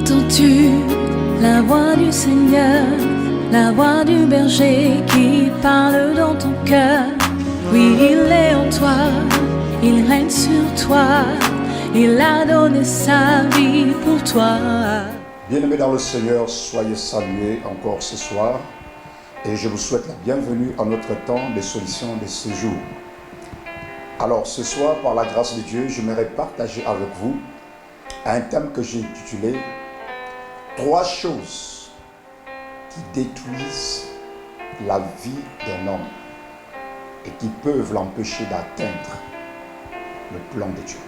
Entends-tu la voix du Seigneur, la voix du berger qui parle dans ton cœur? Oui, il est en toi, il règne sur toi, il a donné sa vie pour toi. Bien-aimés dans le Seigneur, soyez salués encore ce soir et je vous souhaite la bienvenue à notre temps de solutions de ce jour. Alors ce soir, par la grâce de Dieu, j'aimerais partager avec vous un thème que j'ai intitulé « 3 choses qui détruisent la vie d'un homme et qui peuvent l'empêcher d'atteindre le plan de Dieu. »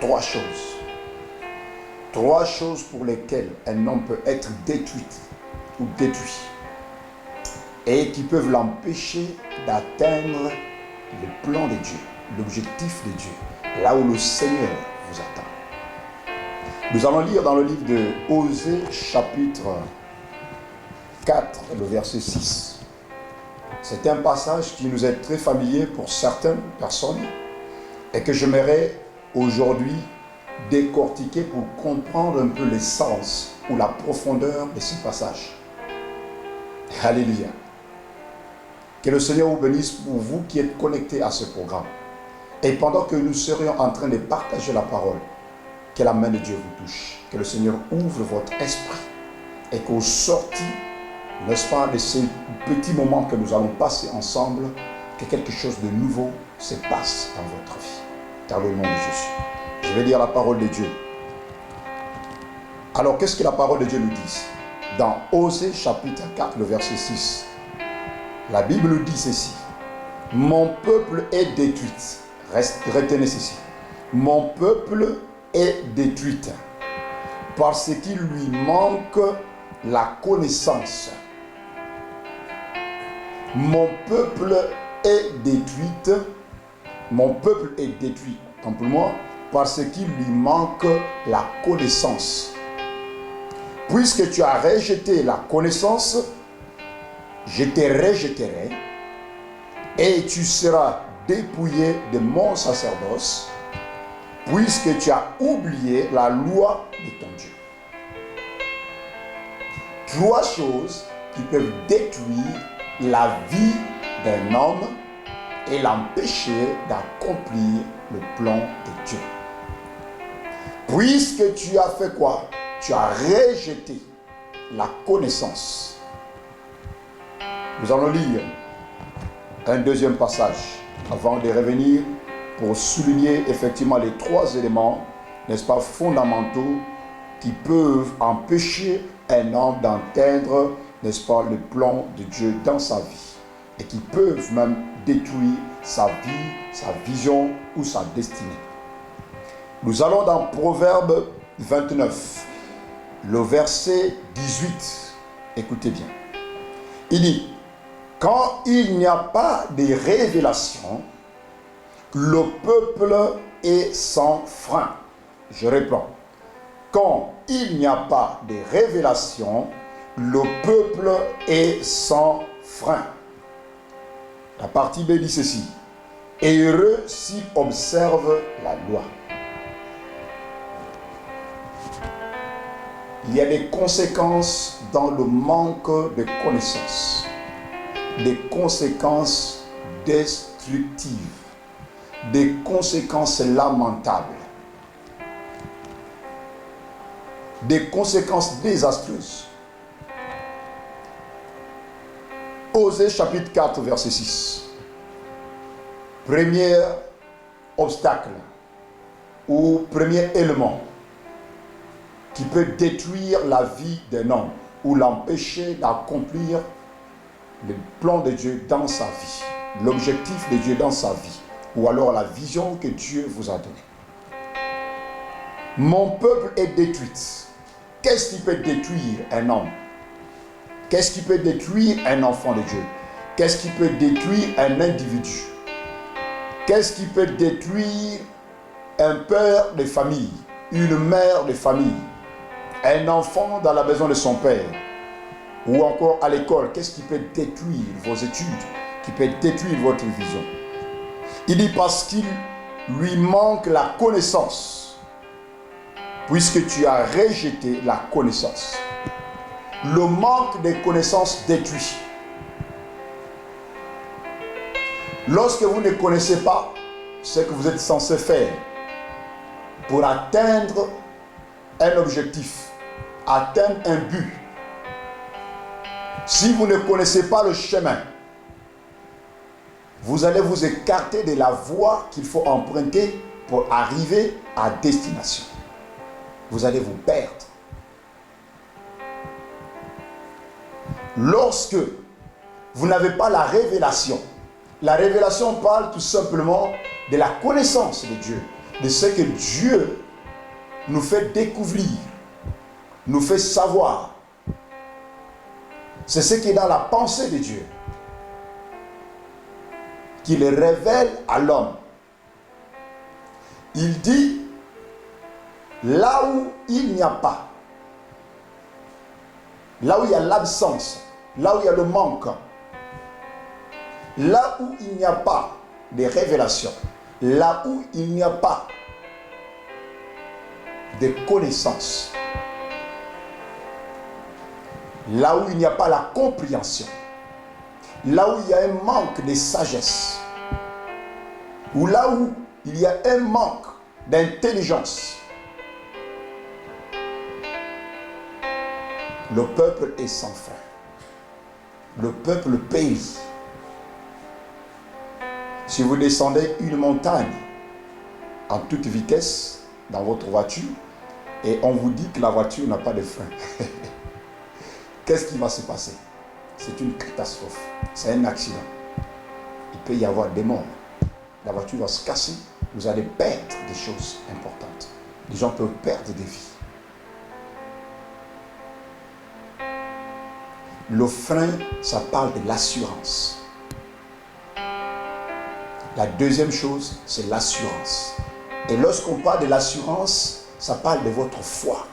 3 choses. 3 choses pour lesquelles un homme peut être détruit ou détruit et qui peuvent l'empêcher d'atteindre le plan de Dieu, l'objectif de Dieu, là où le Seigneur vous attend. Nous allons lire dans le livre de Osée, chapitre 4, le verset 6. C'est un passage qui nous est très familier pour certaines personnes et que j'aimerais aujourd'hui décortiquer pour comprendre un peu l'essence ou la profondeur de ce passage. Alléluia. Que le Seigneur vous bénisse pour vous qui êtes connectés à ce programme. Et pendant que nous serions en train de partager la parole, que la main de Dieu vous touche. Que le Seigneur ouvre votre esprit et qu'au sorti, n'est-ce pas, de ces petits moments que nous allons passer ensemble, que quelque chose de nouveau se passe dans votre vie. Dans le nom de Jésus. Je vais lire la parole de Dieu. Alors, qu'est-ce que la parole de Dieu nous dit? Dans Osée chapitre 4, le verset 6, la Bible nous dit ceci. Mon peuple est détruit. Retenez ceci. Mon peuple est détruit parce qu'il lui manque la connaissance. Mon peuple est détruit. Mon peuple est détruit, tant pour moi, parce qu'il lui manque la connaissance. Puisque tu as rejeté la connaissance, je te rejetterai et tu seras dépouillé de mon sacerdoce, puisque tu as oublié la loi de ton Dieu. 3 choses qui peuvent détruire la vie d'un homme et l'empêcher d'accomplir le plan de Dieu. Puisque tu as fait quoi? Tu as rejeté la connaissance. Nous allons lire un deuxième passage avant de revenir pour souligner effectivement les 3 éléments, n'est-ce pas, fondamentaux qui peuvent empêcher un homme d'atteindre, n'est-ce pas, le plan de Dieu dans sa vie et qui peuvent même détruire sa vie, sa vision ou sa destinée. Nous allons dans Proverbe 29, le verset 18. Écoutez bien. Il dit, quand il n'y a pas de révélation, le peuple est sans frein. Je reprends. Quand il n'y a pas de révélation, le peuple est sans frein. La partie B dit ceci. Et heureux s'il observe la loi. Il y a des conséquences dans le manque de connaissances. Des conséquences destructives. Des conséquences lamentables. Des conséquences désastreuses. Osée chapitre 4 verset 6. Premier obstacle ou premier élément qui peut détruire la vie d'un homme ou l'empêcher d'accomplir le plan de Dieu dans sa vie, l'objectif de Dieu dans sa vie, ou alors la vision que Dieu vous a donnée. Mon peuple est détruit. Qu'est-ce qui peut détruire un homme? Qu'est-ce qui peut détruire un enfant de Dieu? Qu'est-ce qui peut détruire un individu? Qu'est-ce qui peut détruire un père de famille, une mère de famille, un enfant dans la maison de son père, ou encore à l'école? Qu'est-ce qui peut détruire vos études, qui peut détruire votre vision? Il dit parce qu'il lui manque la connaissance. puisque tu as rejeté la connaissance. Le manque de connaissances détruit. Lorsque vous ne connaissez pas ce que vous êtes censé faire pour atteindre un objectif, atteindre un but, si vous ne connaissez pas le chemin, vous allez vous écarter de la voie qu'il faut emprunter pour arriver à destination. Vous allez vous perdre. Lorsque vous n'avez pas la révélation parle tout simplement de la connaissance de Dieu, de ce que Dieu nous fait découvrir, nous fait savoir. C'est ce qui est dans la pensée de Dieu, qu'il révèle à l'homme. Il dit, là où il n'y a pas, là où il y a l'absence, là où il y a le manque, là où il n'y a pas de révélation, là où il n'y a pas de connaissance, là où il n'y a pas la compréhension, là où il y a un manque de sagesse, ou là où il y a un manque d'intelligence, le peuple est sans fin. Le peuple périt. Si vous descendez une montagne en toute vitesse dans votre voiture et on vous dit que la voiture n'a pas de frein, qu'est-ce qui va se passer? C'est une catastrophe. C'est un accident. Il peut y avoir des morts. La voiture va se casser. Vous allez perdre des choses importantes. Les gens peuvent perdre des vies. Le frein, ça parle de l'assurance. La deuxième chose, c'est l'assurance. Et lorsqu'on parle de l'assurance, ça parle de votre foi.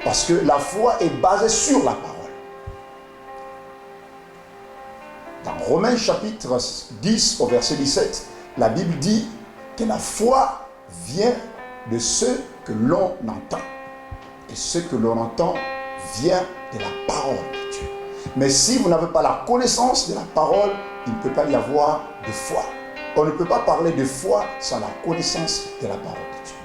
Parce que la foi est basée sur la parole. Dans Romains chapitre 10 au verset 17, la Bible dit que la foi vient de ce que l'on entend. Et ce que l'on entend vient de la parole de Dieu. Mais si vous n'avez pas la connaissance de la parole, il ne peut pas y avoir de foi. On ne peut pas parler de foi sans la connaissance de la parole de Dieu.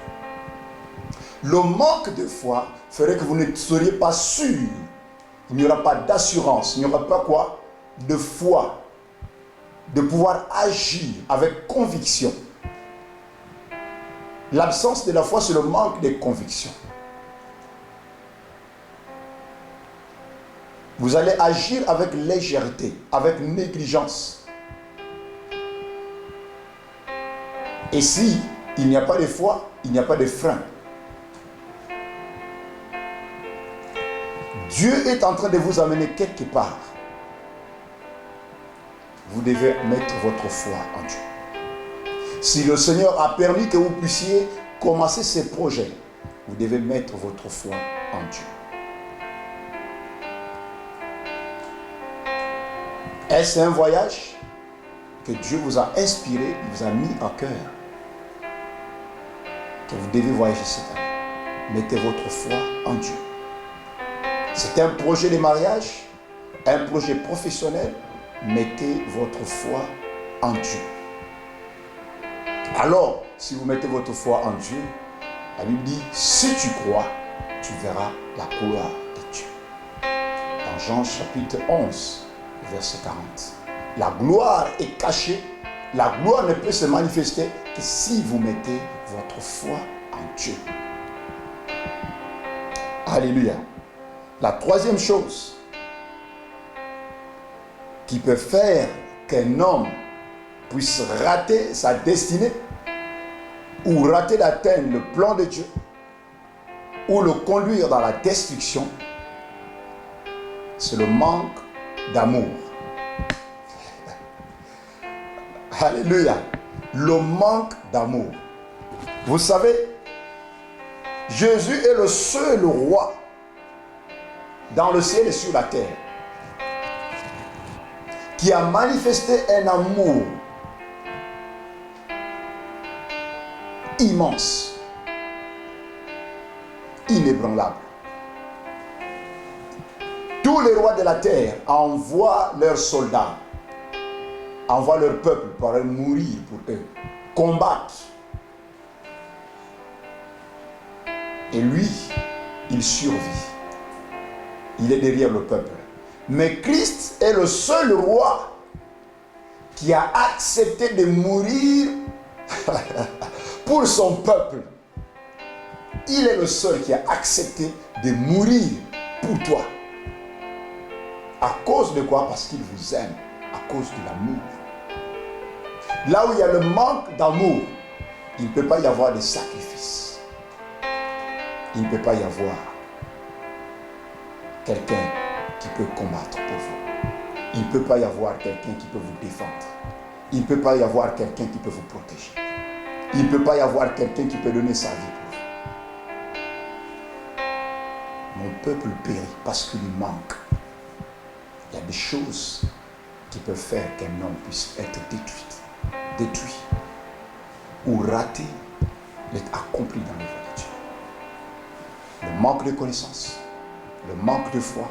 Le manque de foi ferait que vous ne seriez pas sûr. Il n'y aura pas d'assurance, il n'y aura pas quoi? De foi. De pouvoir agir avec conviction. L'absence de la foi, c'est le manque de conviction. Vous allez agir avec légèreté, avec négligence. Et si il n'y a pas de foi, il n'y a pas de frein. Dieu est en train de vous amener quelque part. Vous devez mettre votre foi en Dieu. Si le Seigneur a permis que vous puissiez commencer ces projets, vous devez mettre votre foi en Dieu. Est-ce un voyage que Dieu vous a inspiré, il vous a mis à cœur, que vous devez voyager cette année? Mettez votre foi en Dieu. C'est un projet de mariage, un projet professionnel, mettez votre foi en Dieu. Alors, si vous mettez votre foi en Dieu, la Bible dit, si tu crois, tu verras la gloire de Dieu. Dans Jean chapitre 11, verset 40. La gloire est cachée. La gloire ne peut se manifester que si vous mettez votre foi en Dieu. Alléluia. La troisième chose qui peut faire qu'un homme puisse rater sa destinée ou rater d'atteindre le plan de Dieu ou le conduire dans la destruction, c'est le manque d'amour. Alléluia. Le manque d'amour. Vous savez, Jésus est le seul roi dans le ciel et sur la terre qui a manifesté un amour immense, inébranlable. Tous les rois de la terre envoient leurs soldats, envoient leur peuple pour aller mourir pour eux, combattre. Et lui, il survit. Il est derrière le peuple. Mais Christ est le seul roi qui a accepté de mourir pour son peuple. Il est le seul qui a accepté de mourir pour toi. À cause de quoi? Parce qu'il vous aime, à cause de l'amour. Là où il y a le manque d'amour, il ne peut pas y avoir de sacrifice. Il ne peut pas y avoir quelqu'un qui peut combattre pour vous. Il ne peut pas y avoir quelqu'un qui peut vous défendre. Il ne peut pas y avoir quelqu'un qui peut vous protéger. Il ne peut pas y avoir quelqu'un qui peut donner sa vie pour vous. Mon peuple périt parce qu'il lui manque. Il y a des choses qui peuvent faire qu'un homme puisse être détruit ou raté d'être accompli dans l'œuvre de Dieu. Le manque de connaissance, le manque de foi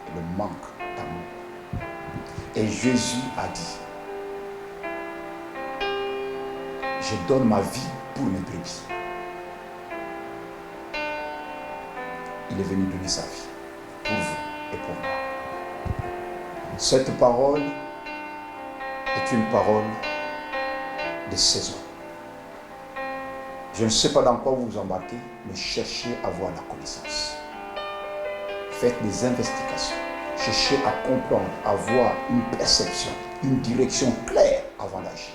et le manque d'amour. Et Jésus a dit, je donne ma vie pour mes brebis. Il est venu donner sa vie pour vous et pour moi. Cette parole est une parole de saison. Je ne sais pas dans quoi vous vous embarquez, mais cherchez à avoir la connaissance. Faites des investigations. Cherchez à comprendre, à avoir une perception, une direction claire avant d'agir.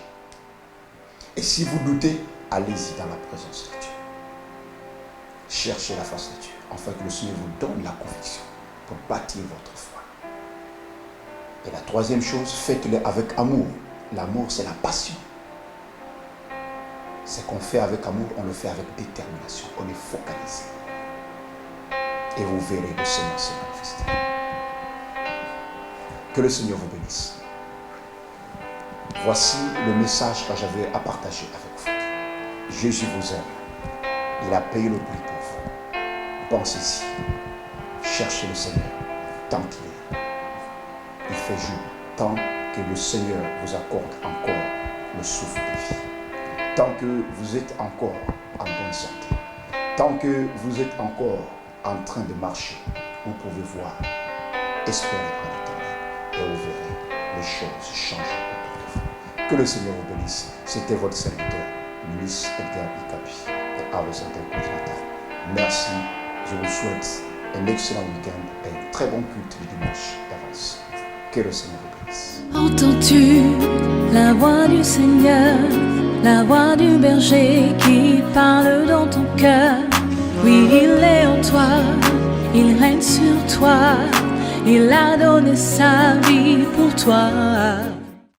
Et si vous doutez, allez-y dans la présence de Dieu. Cherchez la face de Dieu, afin que le Seigneur vous donne la conviction pour bâtir votre foi. Et la troisième chose, faites-le avec amour. L'amour, c'est la passion. Ce qu'on fait avec amour, on le fait avec détermination. On est focalisé. Et vous verrez le Seigneur se manifester. Que le Seigneur vous bénisse. Voici le message que j'avais à partager avec vous. Jésus vous aime. Il a payé le prix pour vous. Pensez-y. Cherchez le Seigneur tant qu'il est. Il fait jour tant que le Seigneur vous accorde encore le souffle de vie. Tant que vous êtes encore en bonne santé. Tant que vous êtes encore en train de marcher, vous pouvez voir, espérer en l'éternel et vous verrez les choses changer autour de vous. Que le Seigneur vous bénisse. C'était votre serviteur, Luis Edgar Ikabi, et à vos interprètes. Merci. Je vous souhaite un excellent week-end et un très bon culte du dimanche d'avance. Que le Seigneur vous bénisse. Entends-tu la voix du Seigneur, la voix du berger qui parle dans ton cœur? Oui, il est en toi, il règne sur toi, il a donné sa vie pour toi.